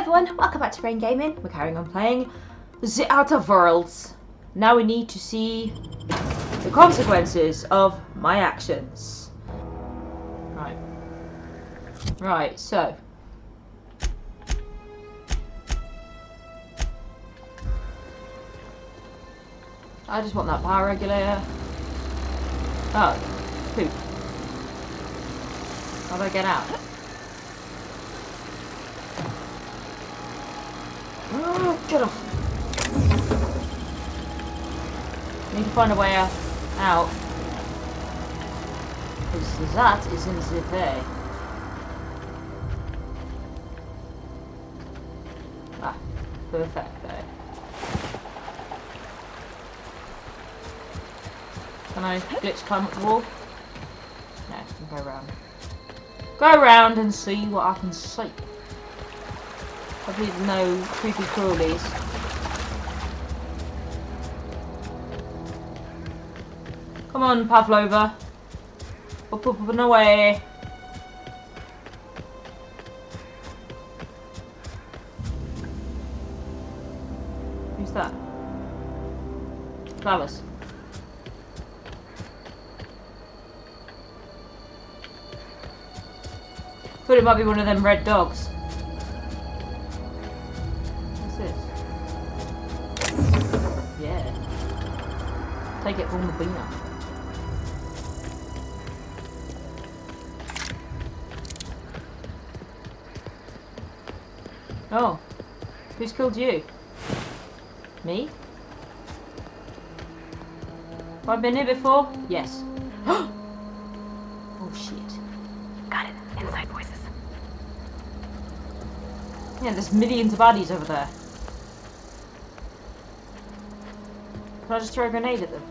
everyone, welcome back to Rain Gaming. We're carrying on playing The Outer Worlds. Now we need to see the consequences of my actions. Right, so I just want that power regulator. Oh, poop. How do I get out? Oh, get off. Need to find a way out. Because that is in the way. Ah, perfect. Can I glitch climb up the wall? No, I can go around. Go around and see what I can see. Hopefully no creepy crawlies. Come on, Pavlova. Up and away. Who's that? Flowers. Thought it might be one of them red dogs. What's this? Yeah. Take it from the beaner. Oh. Who's killed you? Me? Have I been here before? Yes. Oh shit. Got it. Inside voices. Yeah, there's millions of baddies over there. Can I just throw a grenade at them?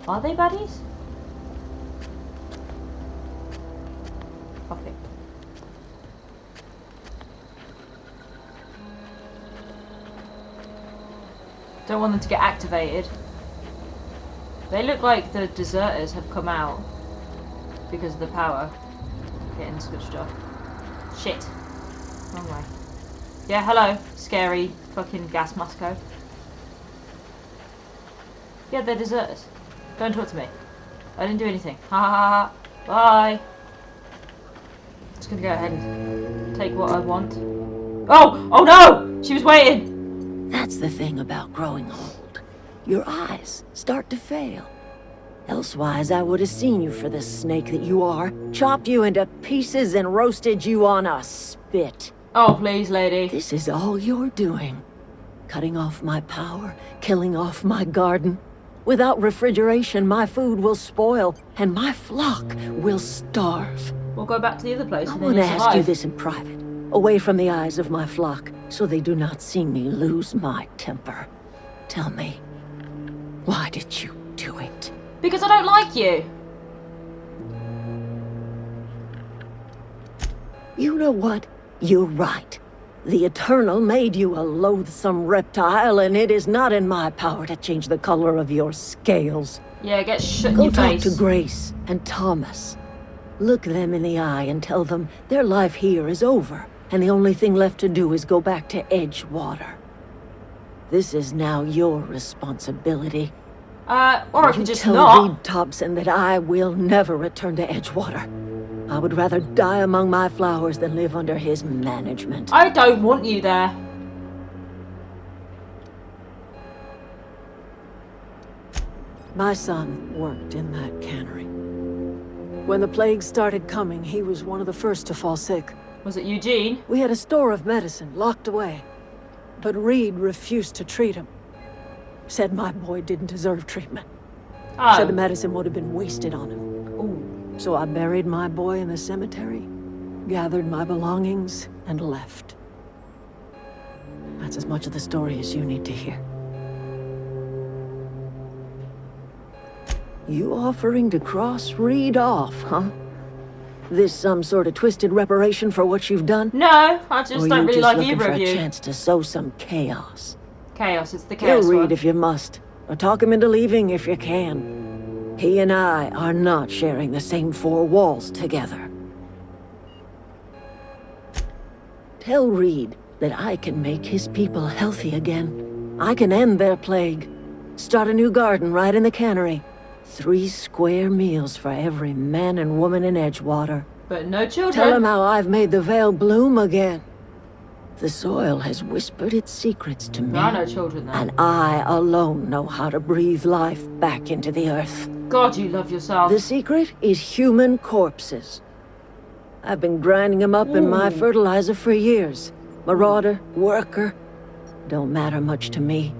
Are they baddies? Okay. Don't want them to get activated. They look like the deserters have come out because of the power getting switched off. Shit. Wrong way. Yeah, hello, scary fucking gas masco. Yeah, they're deserters. Don't talk to me. I didn't do anything. Ha ha ha. Bye. Just gonna go ahead and take what I want. Oh! Oh no! She was waiting! That's the thing about growing old. Your eyes start to fail. Elsewise, I would have seen you for the snake that you are, chopped you into pieces and roasted you on a spit. Oh, please, lady. This is all you're doing. Cutting off my power, killing off my garden. Without refrigeration, my food will spoil, and my flock will starve. We'll go back to the other place. I want to ask you this in private, away from the eyes of my flock, so they do not see me lose my temper. Tell me, why did you do it? Because I don't like you. You know what? You're right. The Eternal made you a loathsome reptile, and it is not in my power to change the color of your scales. Yeah, get shut in Go your face. talk to Grace and Thomas. Look them in the eye and tell them their life here is over, and the only thing left to do is go back to Edgewater. This is now your responsibility. Or I could just tell not. Reed Thompson that I will never return to Edgewater. I would rather die among my flowers than live under his management. I don't want you there. My son worked in that cannery. When the plague started coming, he was one of the first to fall sick. Was it Eugene? We had a store of medicine locked away, but Reed refused to treat him. Said my boy didn't deserve treatment. Oh. Said the medicine would have been wasted on him. Ooh. So I buried my boy in the cemetery, gathered my belongings, and left. That's as much of the story as you need to hear. You offering to cross Reed off, huh? This some sort of twisted reparation for what you've done? No, I just or don't really like looking either for of a you. chance to sow some chaos? Chaos, it's the chaos Kill Reed one. if you must, or talk him into leaving if you can. He and I are not sharing the same four walls together. Tell Reed that I can make his people healthy again. I can end their plague. Start a new garden right in the cannery. 3 square meals for every man and woman in Edgewater. But no children. Tell him how I've made the Vale bloom again. The soil has whispered its secrets to me. There are no children there. And I alone know how to breathe life back into the earth. God, you love yourself. The secret is human corpses. I've been grinding them up in my fertilizer for years. Marauder, worker, don't matter much to me.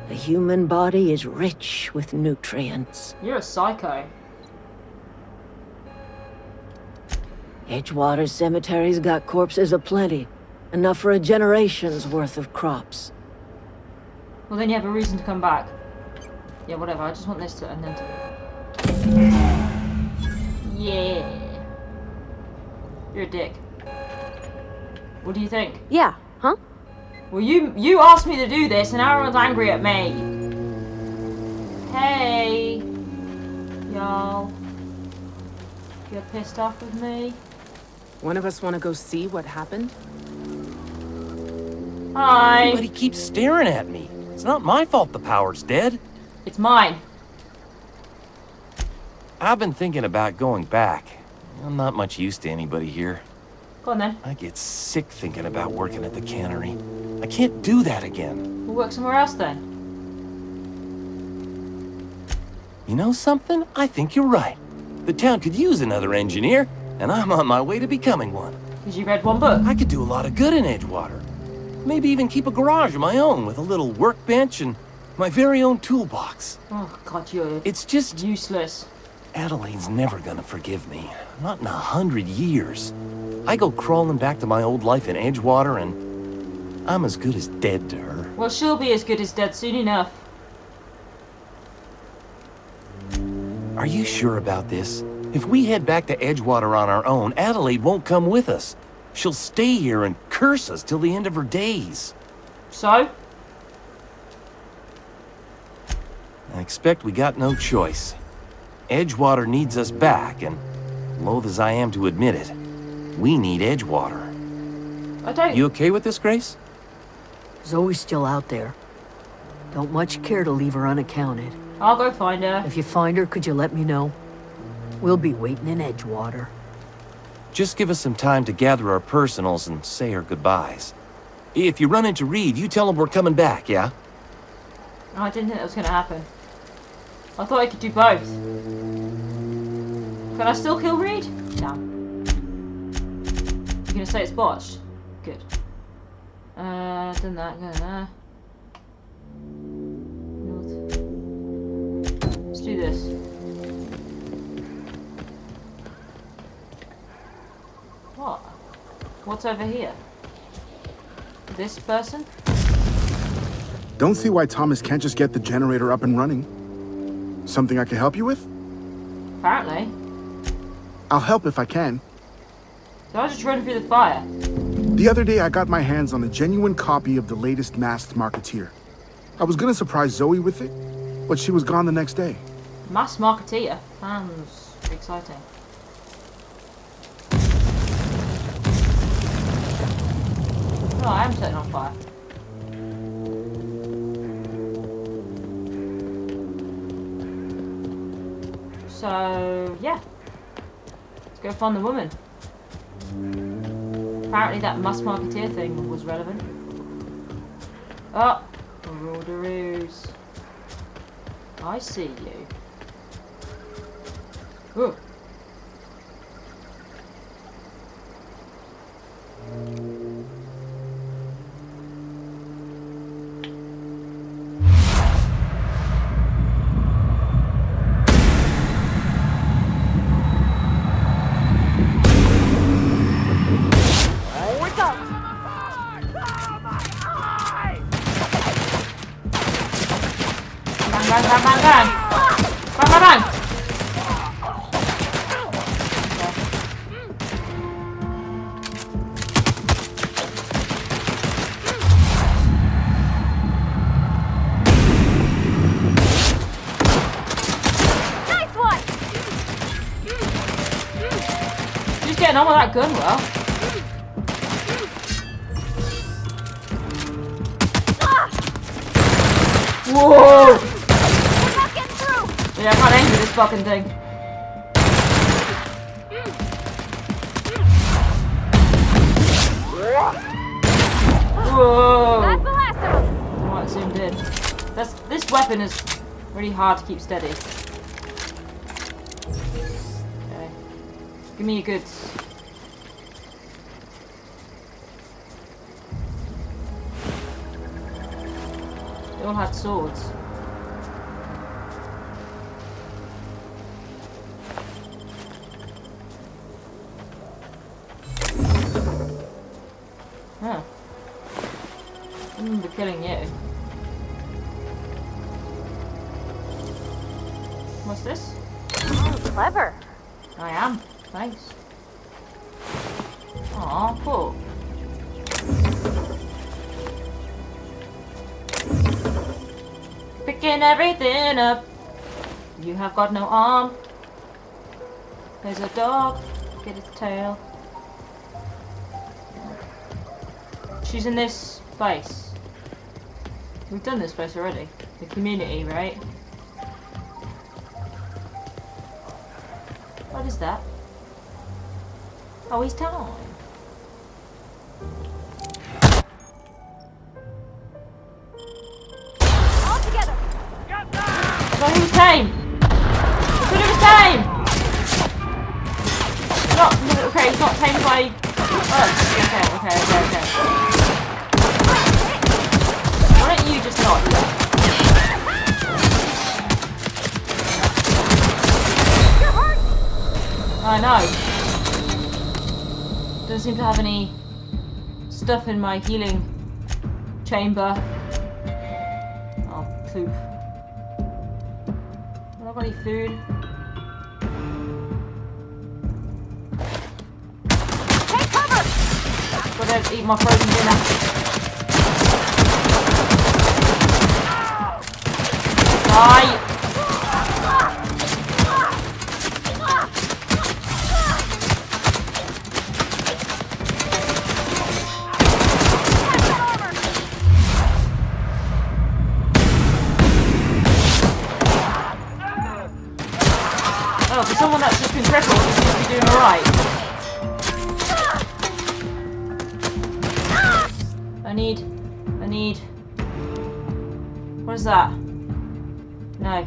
The human body is rich with nutrients. You're a psycho. Edgewater's cemetery's got corpses aplenty. Enough for a generation's worth of crops. Well, then you have a reason to come back. Yeah, whatever. I just want this to and then to... Yeah. You're a dick. What do you think? Yeah, huh? Well, you asked me to do this, and now everyone's angry at me. Hey, y'all. You're pissed off with me? One of us want to go see what happened? Hi. Everybody keeps staring at me. It's not my fault the power's dead. It's mine. I've been thinking about going back. I'm not much use to anybody here. Go on then. I get sick thinking about working at the cannery. I can't do that again. We'll work somewhere else then. You know something? I think you're right. The town could use another engineer, and I'm on my way to becoming one. Because you read one book. I could do a lot of good in Edgewater. Maybe even keep a garage of my own with a little workbench and my very own toolbox. Oh, God, you're It's just... useless. Adelaide's never gonna forgive me. Not in 100 years. I go crawling back to my old life in Edgewater and I'm as good as dead to her. Well, she'll be as good as dead soon enough. Are you sure about this? If we head back to Edgewater on our own, Adelaide won't come with us. She'll stay here and curse us till the end of her days. So? I expect we got no choice. Edgewater needs us back, and loath as I am to admit it, we need Edgewater. I don't... You okay with this, Grace? Zoe's still out there. Don't much care to leave her unaccounted. I'll go find her. If you find her, could you let me know? We'll be waiting in Edgewater. Just give us some time to gather our personals and say our goodbyes. If you run into Reed, you tell him we're coming back, yeah? Oh, I didn't think that was going to happen. I thought I could do both. Can I still kill Reed? No. You're going to say it's botched? Good. Done that, go there. North. Let's do this. What? What's over here? This person? Don't see why Thomas can't just get the generator up and running. Something I can help you with? Apparently. I'll help if I can. So I was just running through the fire. The other day I got my hands on a genuine copy of the latest Masked Marketeer. I was gonna surprise Zoe with it, but she was gone the next day. Mass Marketeer. Sounds exciting. Oh, I am setting on fire. So, yeah. Let's go find the woman. Apparently that Mass Marketeer thing was relevant. Oh! Marauders. I see you. Ooh. Bang, bang, bang, bang! Bang, bang, bang! Nice one! She's getting on with that gun well. Whoa! We're not getting through! Yeah, I can't aim with this fucking thing. Whoa! That's the last of them! Oh, it zoomed in. This weapon is really hard to keep steady. Okay. Give me your goods. They all had swords. Huh. I remember killing you. What's this? Oh, clever. I am. Thanks. Aw, cool. Picking everything up. You have got no arm. There's a dog. Get its tail. She's in this place. We've done this place already. The community, right? What is that? Oh, he's time. All together. No, he was tame! But it was tame! Not, okay, he's not tamed by us. Okay. Why don't you just not do that? I know. Doesn't seem to have any stuff in my healing chamber. Oh, poop. Have I got any food? Take cover! Gotta eat my frozen dinner. Die! Oh, for someone that's just been crippled, he seems to be doing alright. I need... What is that? No.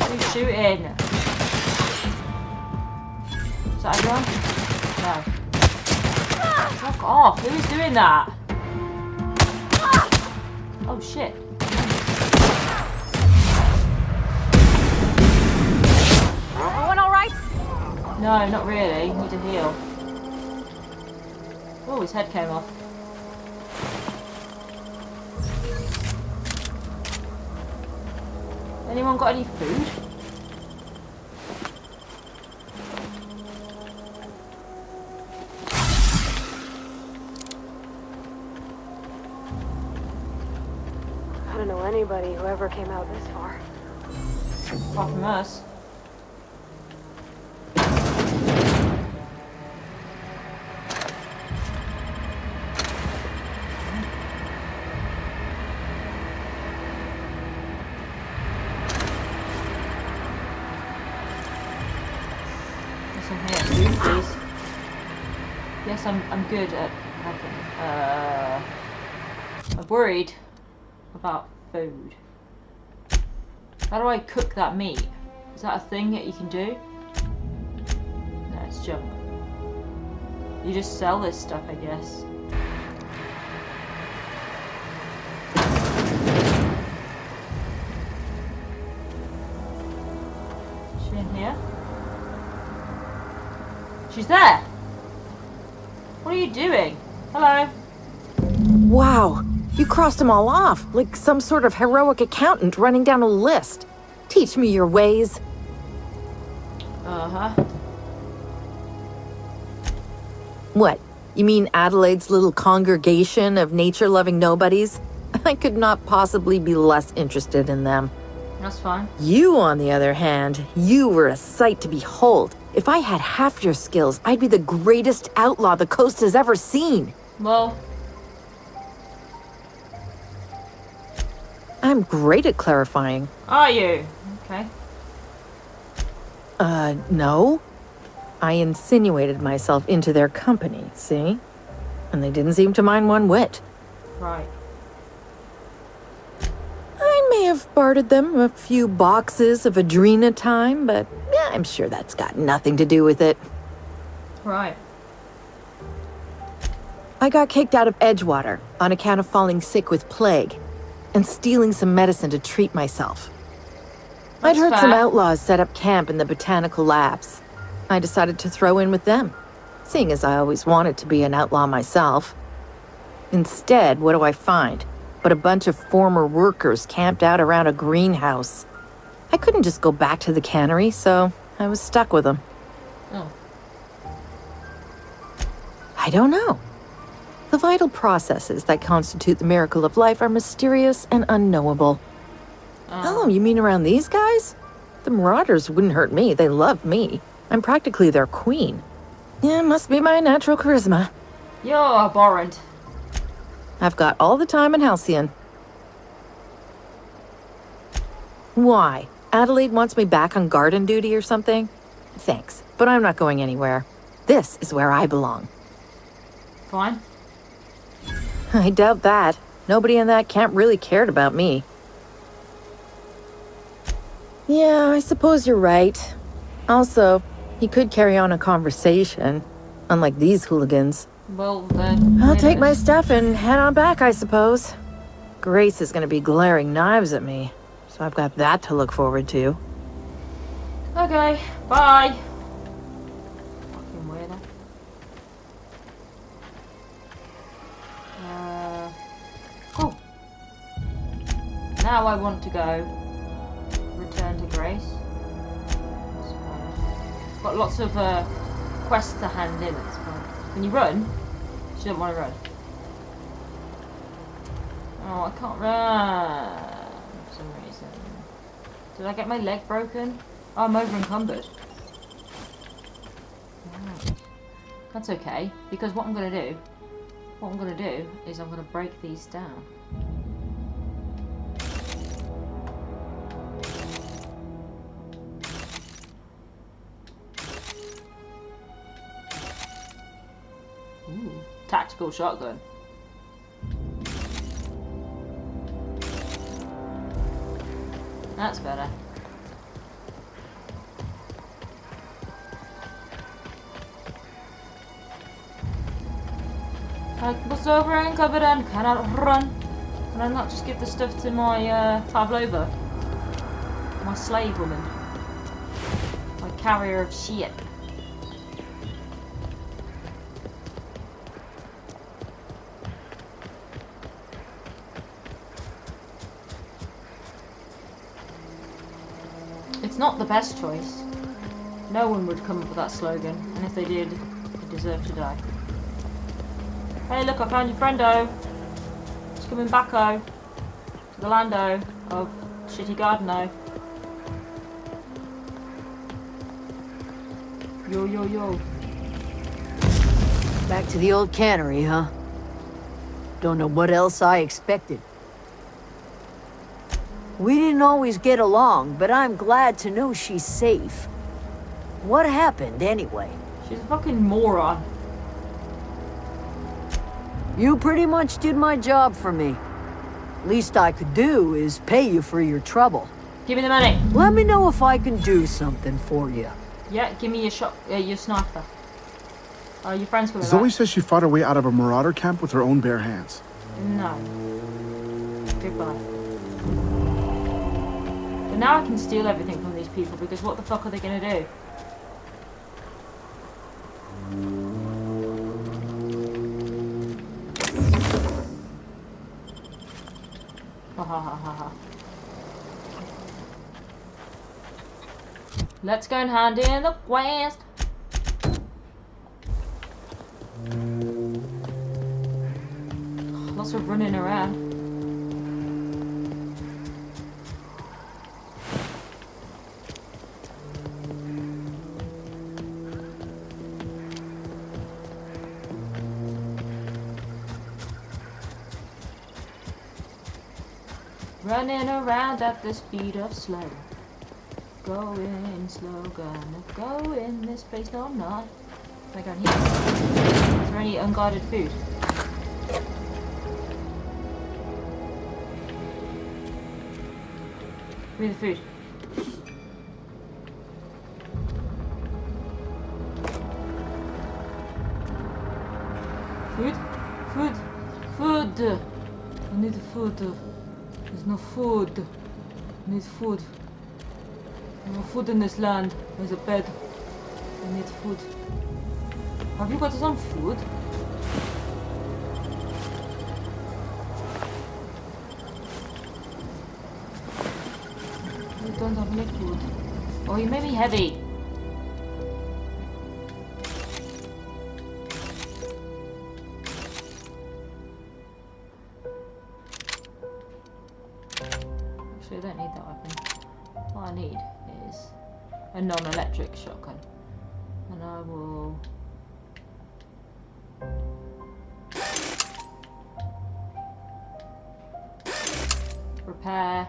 Who's shooting? Is that everyone? No. Fuck off! Who is doing that? Oh shit. Everyone alright? No, not really. Need to heal. Oh, his head came off. Anyone got any food? I don't know anybody who ever came out this far. Apart from us. Some here, food, please. Yes, I'm good at hacking. I'm worried about food. How do I cook that meat? Is that a thing that you can do? No, it's junk. You just sell this stuff, I guess. Is she in here? She's there! What are you doing? Hello? Wow, you crossed them all off, like some sort of heroic accountant running down a list. Teach me your ways. Uh-huh. What, You mean Adelaide's little congregation of nature-loving nobodies? I could not possibly be less interested in them. That's fine. You, on the other hand, you were a sight to behold. If I had half your skills, I'd be the greatest outlaw the coast has ever seen. Well, I'm great at clarifying. are you? Okay. No. I insinuated myself into their company, see? And they didn't seem to mind one whit. Right. I may have bartered them a few boxes of Adrena time, but yeah, I'm sure that's got nothing to do with it. Right. I got kicked out of Edgewater on account of falling sick with plague and stealing some medicine to treat myself. I'd That's heard some fair. outlaws set up camp in the botanical labs. I decided to throw in with them, seeing as I always wanted to be an outlaw myself. Instead, what do I find? But a bunch of former workers camped out around a greenhouse. I couldn't just go back to the cannery, so I was stuck with them. Oh. I don't know. The vital processes that constitute the miracle of life are mysterious and unknowable. Oh, you mean around these guys? The Marauders wouldn't hurt me. They love me. I'm practically their queen. Yeah, must be my natural charisma. You're abhorrent. I've got all the time in Halcyon. Why? Adelaide wants me back on garden duty or something? Thanks, but I'm not going anywhere. This is where I belong. Fine. I doubt that. Nobody in that camp really cared about me. Yeah, I suppose you're right. Also, he could carry on a conversation, unlike these hooligans. Well, then... I'll take my stuff and head on back, I suppose. Grace is gonna be glaring knives at me, so I've got that to look forward to. Okay, bye. Fucking weirdo. Oh. Now I want to go. Return to Grace. Got lots of quests to hand in. It's fine. Can you run? She doesn't want to run. Oh, I can't run for some reason. Did I get my leg broken? Oh, I'm over encumbered. Right. That's okay, because what I'm gonna do is I'm gonna break these down. Ooh, tactical shotgun. That's better. I was over and covered and cannot run. Can I not just give the stuff to my Pavlova? My slave woman. My carrier of shit. It's not the best choice. No one would come up with that slogan, and if they did, they deserve to die. Hey look, I found your friendo. He's coming back-o to the lando of Shitty Garden-o. Yo, yo, yo. Back to the old cannery, huh? Don't know what else I expected. We didn't always get along, but I'm glad to know she's safe. What happened, anyway? She's a fucking moron. You pretty much did my job for me. Least I could do is pay you for your trouble. Give me the money. Let me know if I can do something for you. Yeah, give me your sniper. Oh, your friend's coming Zoe back. says she fought her way out of a marauder camp with her own bare hands. No. Goodbye. But now I can steal everything from these people because what the fuck are they gonna do? Ha ha ha ha ha. Let's go and hand in the quest. Lots of running around. Running around at the speed of slow. Going slow, gonna go in this place. No, I'm not. Can I go in here? Is there any unguarded food? Give me the food. Food? Food? Food! I need food. There's no food. I need food. No food in this land. There's a bed. I need food. Have you got some food? You don't have any food. Oh, you made me heavy. Actually, I don't need that weapon. What I need is a non-electric shotgun. And I will... repair.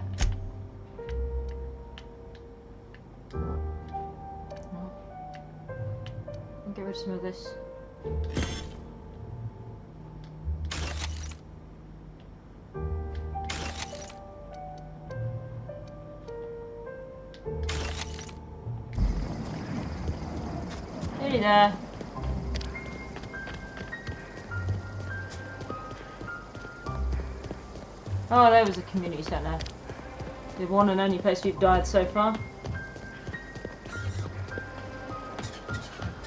No. I'll get rid of some of this. Nearly there. Oh, there was a community centre. The one and only place we've died so far.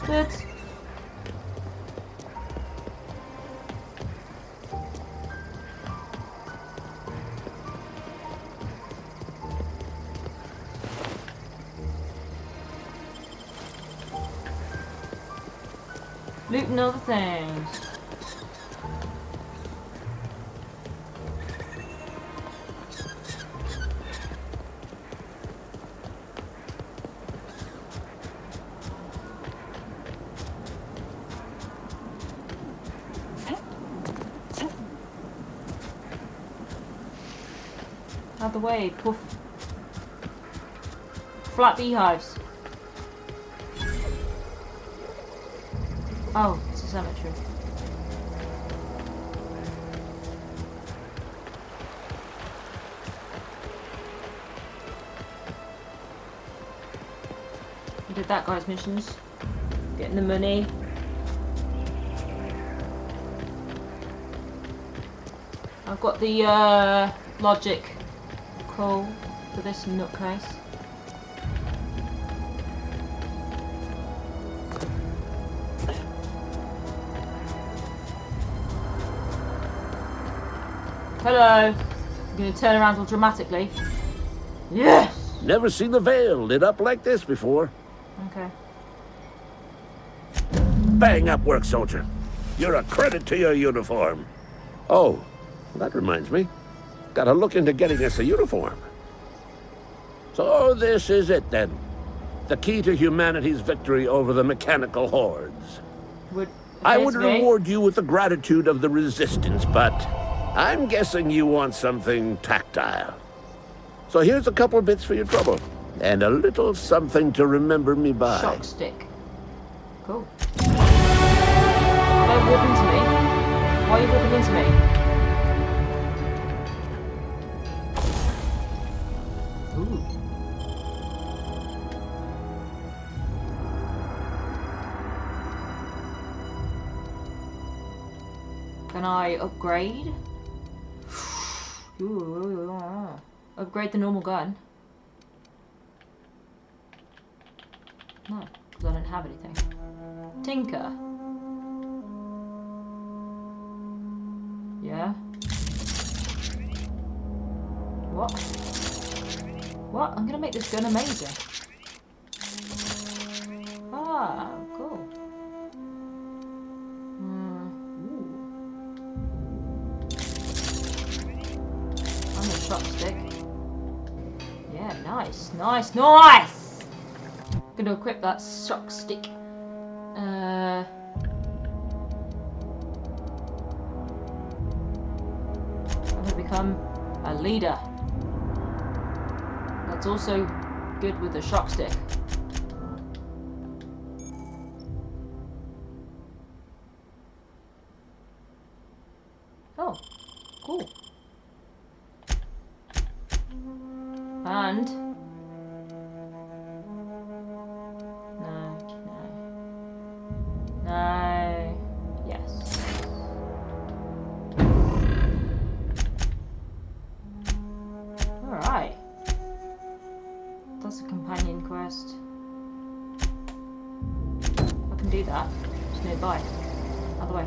Good. Looting other things. Out of the way, poof. Flat beehives. Oh, it's a cemetery. We did that guy's missions. Getting the money. I've got the logic call for this nutcase. Hello. I'm going to turn around all dramatically. Yes! Never seen the Vale lit up like this before. Okay. Bang up work, soldier. You're a credit to your uniform. Oh, that reminds me. Gotta look into getting us a uniform. So this is it then. The key to humanity's victory over the mechanical hordes. I would reward you with the gratitude of the Resistance, but I'm guessing you want something tactile. So here's a couple bits for your trouble, and a little something to remember me by. Shock stick. Cool. Don't walk into me. Why are you walking into me? Ooh. Can I upgrade? Upgrade the normal gun? No, because I don't have anything. Tinker. Yeah. What? What? I'm gonna make this gun amazing. Ah, cool. shock stick. Yeah, nice, nice, nice! Gonna equip that shock stick. I'm gonna become a leader. That's also good with the shock stick. Oh, cool. And no, yes. Alright. That's a companion quest. I can do that. It's nearby. Other way.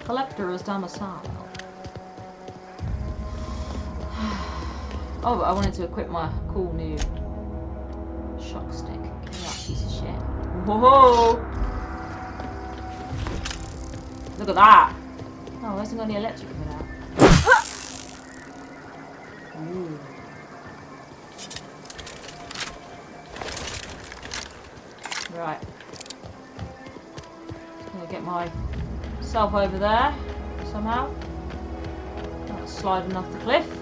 Collector's domicile. Oh, but I wanted to equip my cool new shock stick. Give me that piece of shit. Whoa! Look at that! Oh, hasn't got any electric coming out. Ooh. Right. Just gonna get myself over there somehow. Not sliding off the cliff.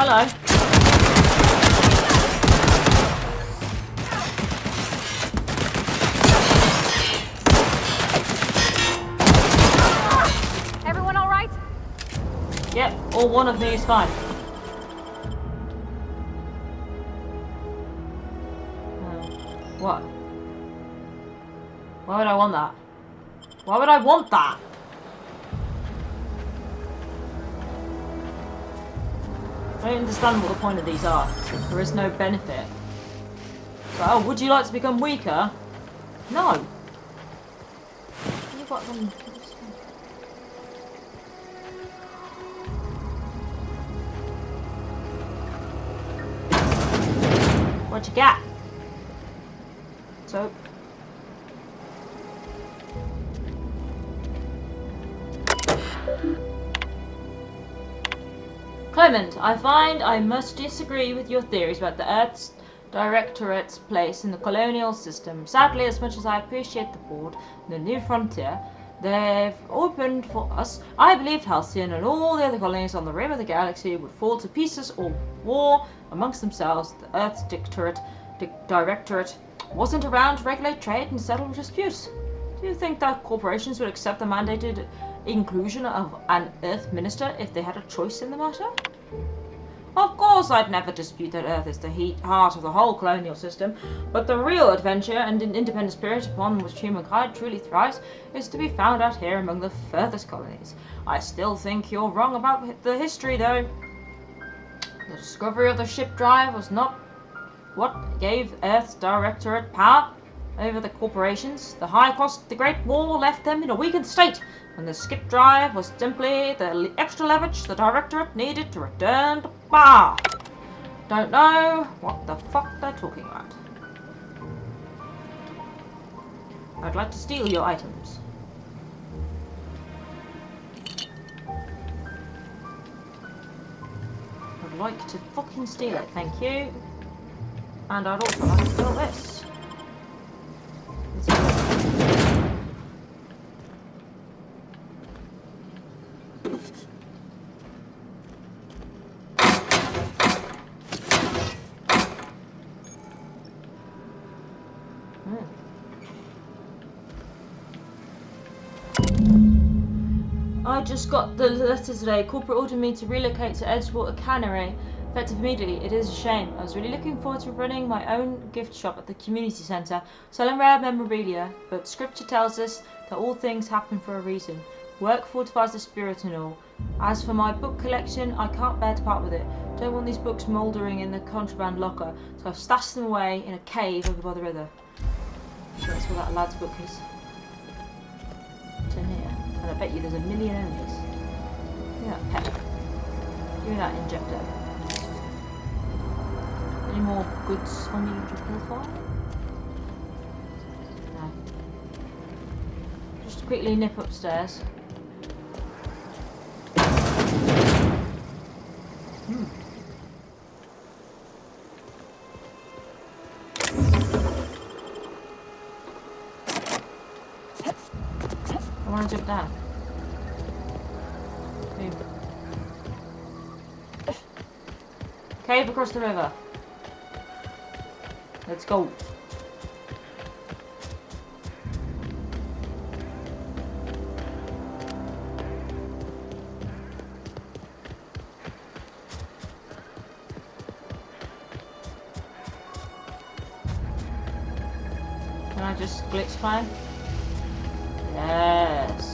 Hello. Everyone all right? Yep, or one of me is fine. What? Why would I want that? Why would I want that? I don't understand what the point of these are. There is no benefit. So, oh, would you like to become weaker? No. You've got them. What you got? Soap. Clement, I find I must disagree with your theories about the Earth's Directorate's place in the colonial system. Sadly, as much as I appreciate the board and the new frontier they've opened for us, I believed Halcyon and all the other colonies on the rim of the galaxy would fall to pieces or war amongst themselves. The Earth's Directorate wasn't around to regulate trade and settle disputes. Do you think that corporations would accept the mandated inclusion of an Earth minister if they had a choice in the matter? Of course, I'd never dispute that Earth is the heart of the whole colonial system, but the real adventure and independent spirit upon which humankind truly thrives is to be found out here among the furthest colonies. I still think you're wrong about the history, though. The discovery of the ship drive was not what gave Earth's Directorate power over the corporations. The high cost of the Great War left them in a weakened state, and the skip drive was simply the extra leverage the Directorate needed to return to power. Don't know what the fuck they're talking about. I'd like to steal your items. I'd like to fucking steal it, thank you. And I'd also like to steal this. I just got the letter today. Corporate ordered me to relocate to Edgewater Cannery. Effective immediately. It is a shame. I was really looking forward to running my own gift shop at the community centre, selling rare memorabilia, but scripture tells us that all things happen for a reason. Work fortifies the spirit and all. As for my book collection, I can't bear to part with it. Don't want these books mouldering in the contraband locker, so I've stashed them away in a cave over by the river. So that's where that lad's book is. It's in here. And I bet you there's a million enemies. Give me that pep. Give me that injector. Any more goods on the Hillfire? No. Just quickly nip upstairs. I want to jump down. Move. Cave across the river. Let's go. Can I just glitch climb? Yes.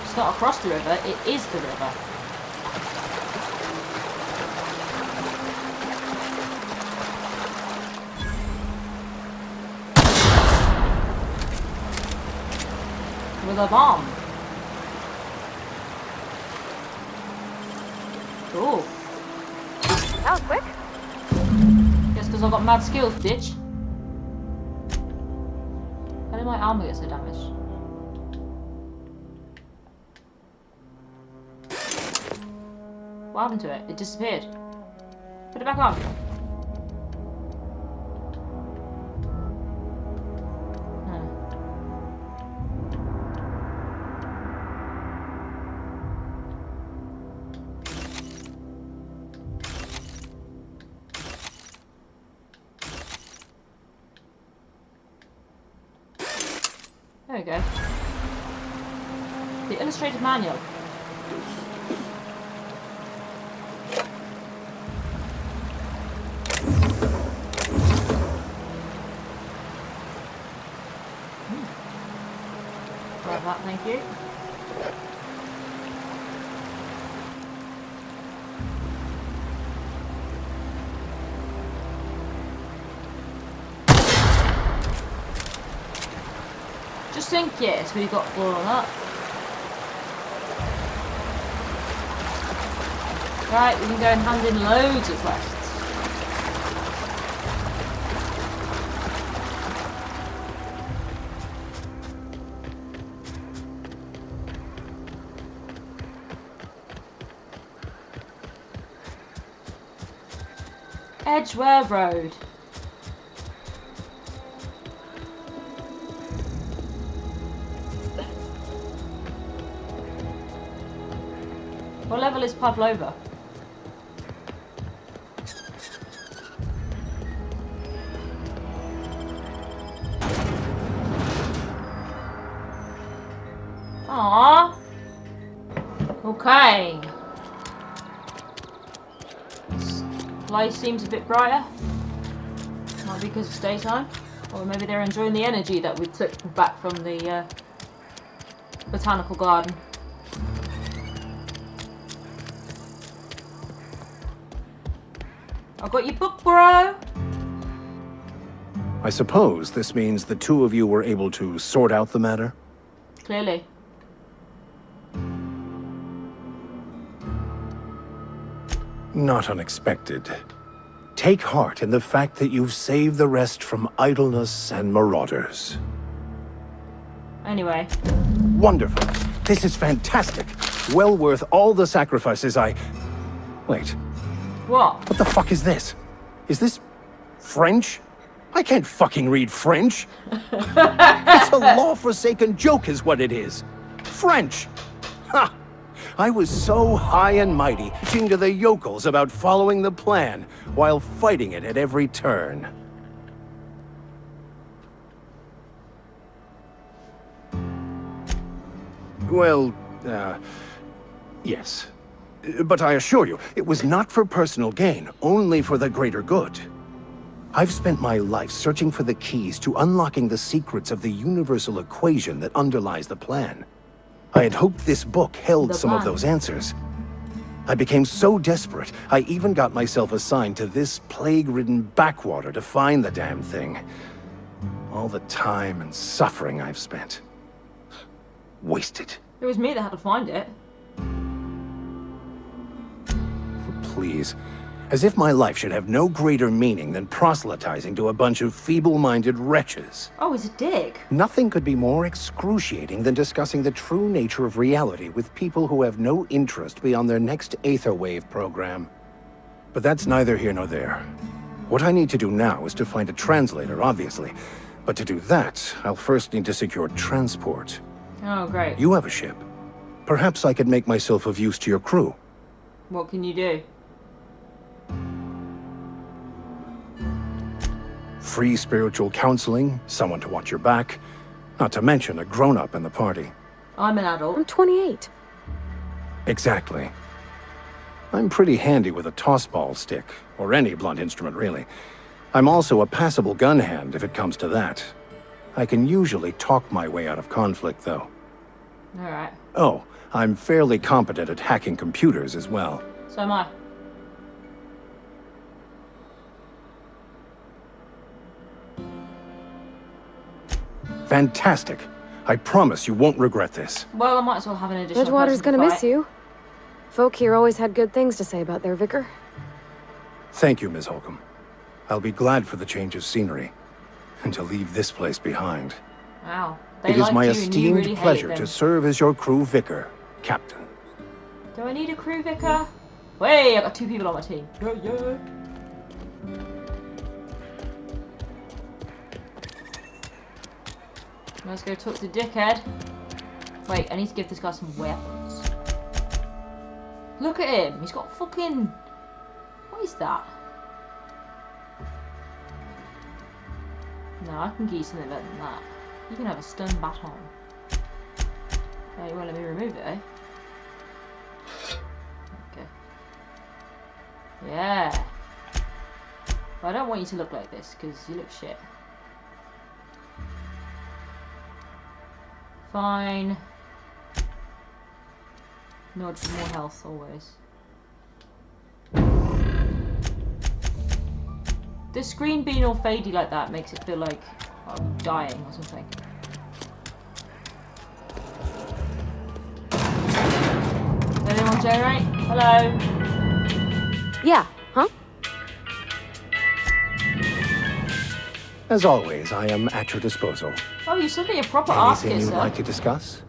It's not across the river, it is the river. With a bomb. Cool. That was quick. Yes, because I've got mad skills, bitch. How did my armor get so damaged? What happened to it? It disappeared. Put it back on. There we go. The illustrated manual. Grab that, thank you. Just think, yes, we got all on that. Right, we can go and hand in loads of quests. Edgware Road. What level is Pavlova? Aww. Okay. Light seems a bit brighter. Might be because it's daytime. Or maybe they're enjoying the energy that we took back from the botanical garden. I got your book, bro! I suppose this means the two of you were able to sort out the matter? Clearly. Not unexpected. Take heart in the fact that you've saved the rest from idleness and marauders. Anyway. Wonderful. This is fantastic. Well worth all the sacrifices I... Wait. What? What the fuck is this? Is this French? I can't fucking read French. It's a law-forsaken joke is what it is. French. Ha! I was so high and mighty, preaching to the yokels about following the plan, while fighting it at every turn. Well, yes. But I assure you, it was not for personal gain, only for the greater good. I've spent my life searching for the keys to unlocking the secrets of the universal equation that underlies the plan. I had hoped this book held some of those answers. I became so desperate, I even got myself assigned to this plague-ridden backwater to find the damn thing. All the time and suffering I've spent. Wasted. It was me that had to find it. Please. As if my life should have no greater meaning than proselytizing to a bunch of feeble-minded wretches. Oh, he's a dick. Nothing could be more excruciating than discussing the true nature of reality with people who have no interest beyond their next Aetherwave program. But that's neither here nor there. What I need to do now is to find a translator, obviously. But to do that, I'll first need to secure transport. Oh, great. You have a ship. Perhaps I could make myself of use to your crew. What can you do? Free spiritual counseling, someone to watch your back, not to mention a grown-up in the party. I'm an adult. I'm 28. Exactly. I'm pretty handy with a toss-ball stick, or any blunt instrument, really. I'm also a passable gun hand, if it comes to that. I can usually talk my way out of conflict, though. Alright. Oh, I'm fairly competent at hacking computers as well. So am I. Fantastic. I promise you won't regret this. Well, I might as well have an additional Edgewater's person to gonna miss fight. you. Folk here always had good things to say about their vicar. Thank you, Ms. Holcomb. I'll be glad for the change of scenery, and to leave this place behind. Wow. It is my liked you and you esteemed really hated pleasure them. to serve as your crew vicar, Captain. Do I need a crew vicar? Wait, I got 2 people on my team. Yeah. Let's go talk to Dickhead. Wait, I need to give this guy some weapons. Look at him. He's got fucking... What is that? No, I can give you something better than that. You can have a stun baton. Oh, you won't let me remove it, eh? Okay. Yeah. But I don't want you to look like this, because you look shit. Fine. Nod for more health, always. The screen being all fadey like that makes it feel like I'm dying or something. Anyone generate? Hello? Yeah, huh? As always, I am at your disposal. Oh, you're suddenly a proper Anything artist, you'd sir. like to discuss?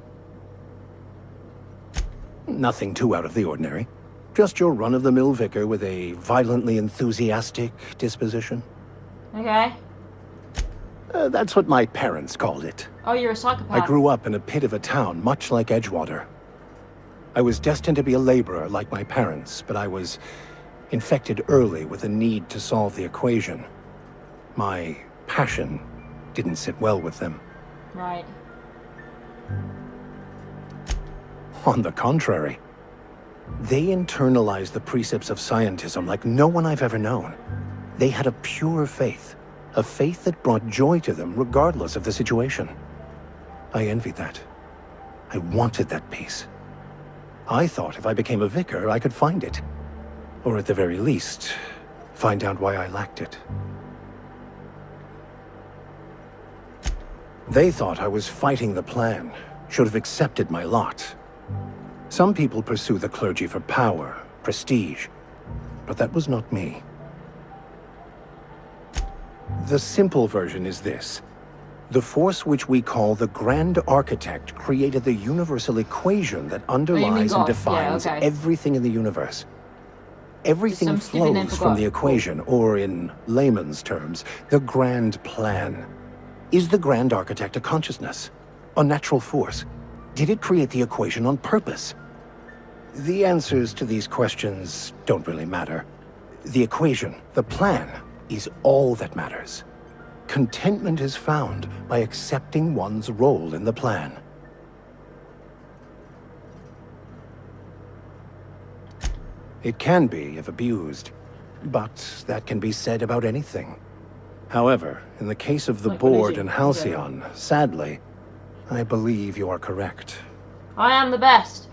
Nothing too out of the ordinary. Just your run-of-the-mill vicar with a violently enthusiastic disposition. Okay. That's what my parents called it. Oh, you're a psychopath. I grew up in a pit of a town, much like Edgewater. I was destined to be a laborer like my parents, but I was infected early with a need to solve the equation. My passion didn't sit well with them. Right. On the contrary, they internalized the precepts of scientism like no one I've ever known. They had a pure faith, a faith that brought joy to them regardless of the situation. I envied that. I wanted that peace. I thought if I became a vicar, I could find it. Or at the very least, find out why I lacked it. They thought I was fighting the plan, should have accepted my lot. Some people pursue the clergy for power, prestige, but that was not me. The simple version is this. The force which we call the Grand Architect created the universal equation that underlies and God? defines Yeah, okay. everything in the universe. Everything Some stupid name flows for from God. the equation, or in layman's terms, the grand plan. Is the Grand Architect a consciousness? A natural force? Did it create the equation on purpose? The answers to these questions don't really matter. The equation, the plan, is all that matters. Contentment is found by accepting one's role in the plan. It can be if abused, but that can be said about anything. However, in the case of the Like, what is board it? and Halcyon, sadly, I believe you are correct. I am the best.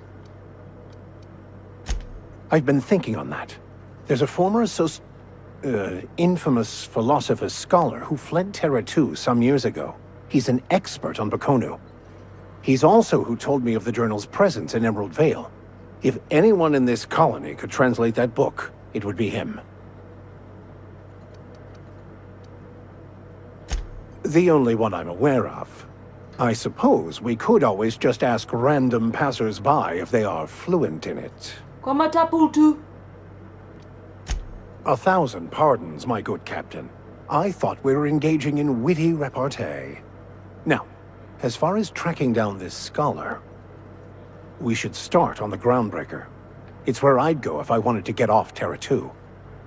I've been thinking on that. There's a former infamous philosopher scholar who fled Terra 2 some years ago. He's an expert on Bakonu. He's also who told me of the journal's presence in Emerald Vale. If anyone in this colony could translate that book, it would be him. The only one I'm aware of. I suppose we could always just ask random passers-by if they are fluent in it. Come too. 1,000 pardons, my good captain. I thought we were engaging in witty repartee. Now, as far as tracking down this scholar, we should start on the Groundbreaker. It's where I'd go if I wanted to get off Terra 2.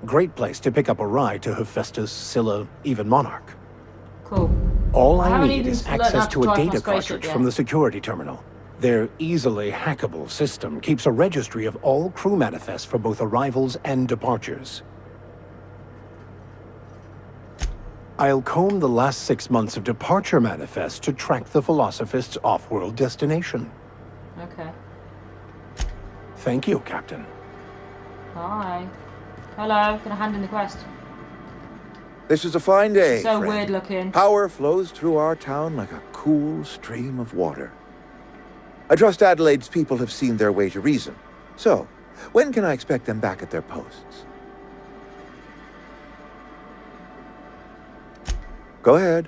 Great place to pick up a ride to Hephaestus, Scylla, even Monarch. Cool. All I haven't need even is learned access how to to a drive my data spaceship cartridge yet. from the security terminal. Their easily hackable system keeps a registry of all crew manifests for both arrivals and departures. I'll comb the last 6 months of departure manifests to track the Philosophist's off-world destination. Okay. Thank you, Captain. Hi. Hello. Can I hand in the quest? This is a fine day, So friend. weird looking. Power flows through our town like a cool stream of water. I trust Adelaide's people have seen their way to reason. So, when can I expect them back at their posts? Go ahead.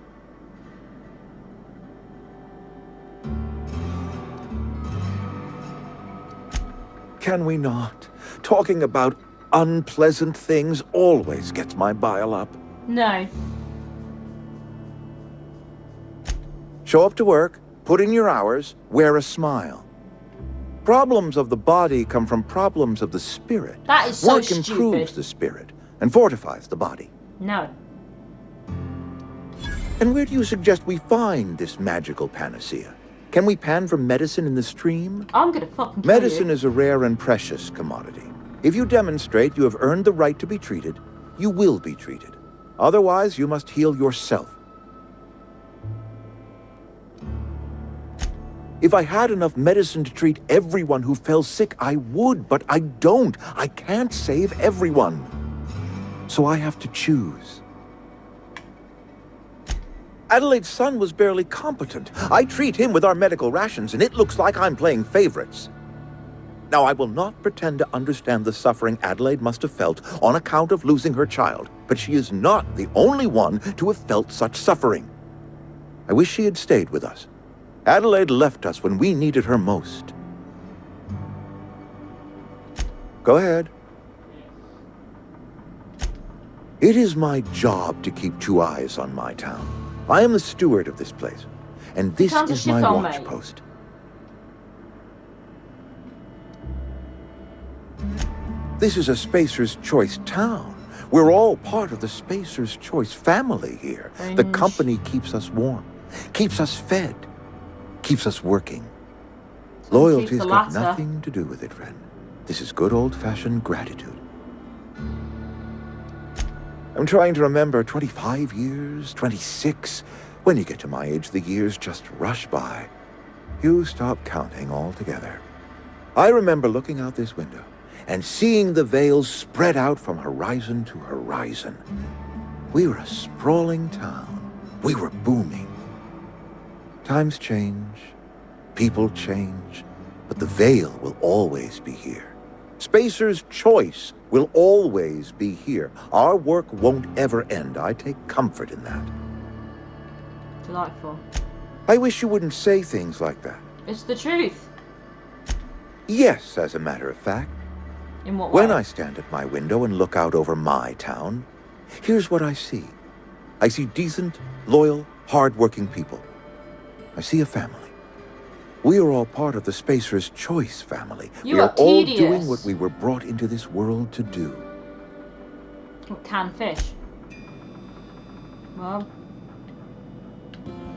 Can we not? Talking about unpleasant things always gets my bile up. No. Show up to work, put in your hours, wear a smile. Problems of the body come from problems of the spirit. That is so Work stupid. improves the spirit and fortifies the body. No. And where do you suggest we find this magical panacea? Can we pan for medicine in the stream? I'm gonna fucking kill Medicine you. is a rare and precious commodity. If you demonstrate you have earned the right to be treated, you will be treated. Otherwise, you must heal yourself. If I had enough medicine to treat everyone who fell sick, I would, but I don't. I can't save everyone. So I have to choose. Adelaide's son was barely competent. I treat him with our medical rations, and it looks like I'm playing favorites. Now, I will not pretend to understand the suffering Adelaide must have felt on account of losing her child, but she is not the only one to have felt such suffering. I wish she had stayed with us. Adelaide left us when we needed her most. Go ahead. It is my job to keep 2 eyes on my town. I am the steward of this place, and this Sounds a is my shithole, watch mate. post. This is a Spacer's Choice town. We're all part of the Spacer's Choice family here. The Cringe. company keeps us warm, keeps us fed, keeps us working. Keep Loyalty's the got latter. nothing to do with it, friend. This is good old-fashioned gratitude. I'm trying to remember 25 years, 26. When you get to my age, the years just rush by. You stop counting altogether. I remember looking out this window and seeing the veils spread out from horizon to horizon. We were a sprawling town. We were booming. Times change, people change, but the veil will always be here. Spacer's Choice will always be here. Our work won't ever end. I take comfort in that. Delightful. I wish you wouldn't say things like that. It's the truth. Yes, as a matter of fact. In what way? When I stand at my window and look out over my town, here's what I see. I see decent, loyal, hard-working people. I see a family. We are all part of the Spacer's Choice family. You we are are all tedious. doing what we were brought into this world to do. Canned fish. Well,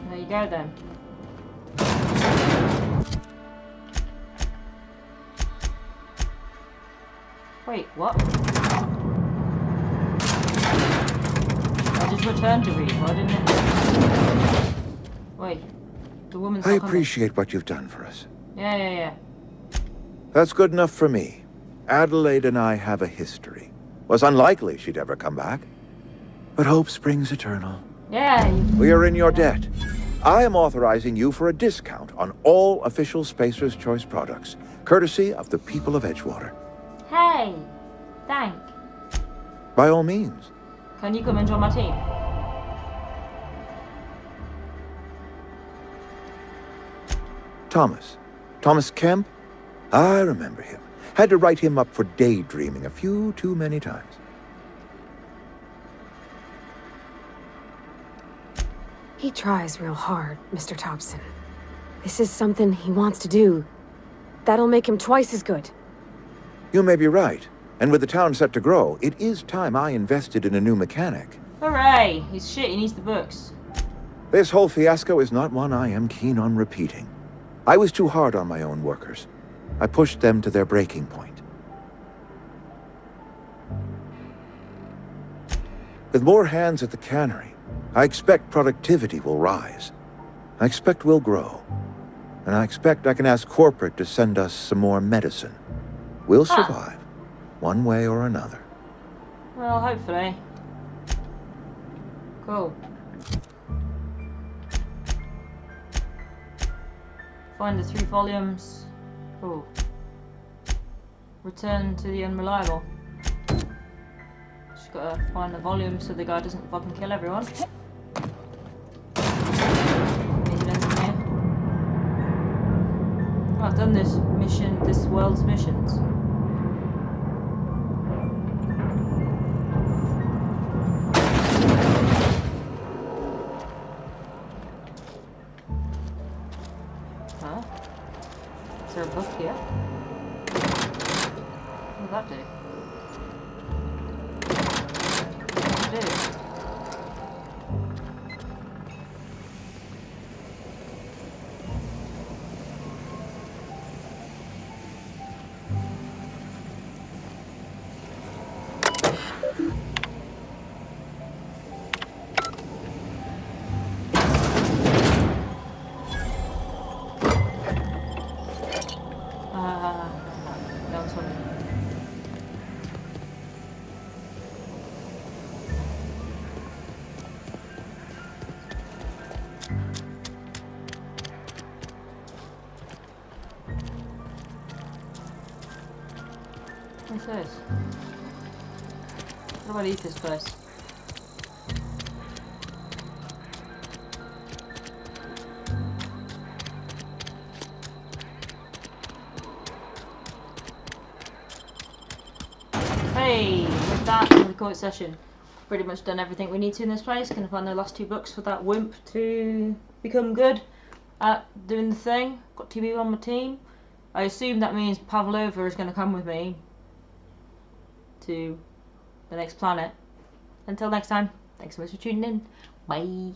there you go then. Wait, what? I just returned to read, why didn't it? Wait, the woman's I not coming. appreciate what you've done for us. Yeah. That's good enough for me. Adelaide and I have a history. Was unlikely she'd ever come back. But hope springs eternal. Yeah. We are in your debt. I am authorizing you for a discount on all official Spacer's Choice products, courtesy of the people of Edgewater. Hey, thank. By all means. Can you come and join my team? Thomas Kemp? I remember him. Had to write him up for daydreaming a few too many times. He tries real hard, Mr. Thompson. This is something he wants to do. That'll make him twice as good. You may be right. And with the town set to grow, it is time I invested in a new mechanic. Hooray! He's shit, he needs the books. This whole fiasco is not one I am keen on repeating. I was too hard on my own workers. I pushed them to their breaking point. With more hands at the cannery, I expect productivity will rise. I expect we'll grow. And I expect I can ask corporate to send us some more medicine. We'll survive, one way or another. Well, hopefully. Cool. Find the 3 volumes. Cool. Return to the unreliable. Just gotta find the volume so the guy doesn't fucking kill everyone. Oh, I've done this world's missions. Huh? Is there a book here? What did that do? What did it do? That was funny. What's this? What do I leave this place? Hey, with that, I'm going to call it session. Pretty much done everything we need to in this place. Gonna find the last 2 books for that wimp to become good at doing the thing. Got 2 people on my team. I assume that means Pavlova is going to come with me to the next planet. Until next time, thanks so much for tuning in. Bye.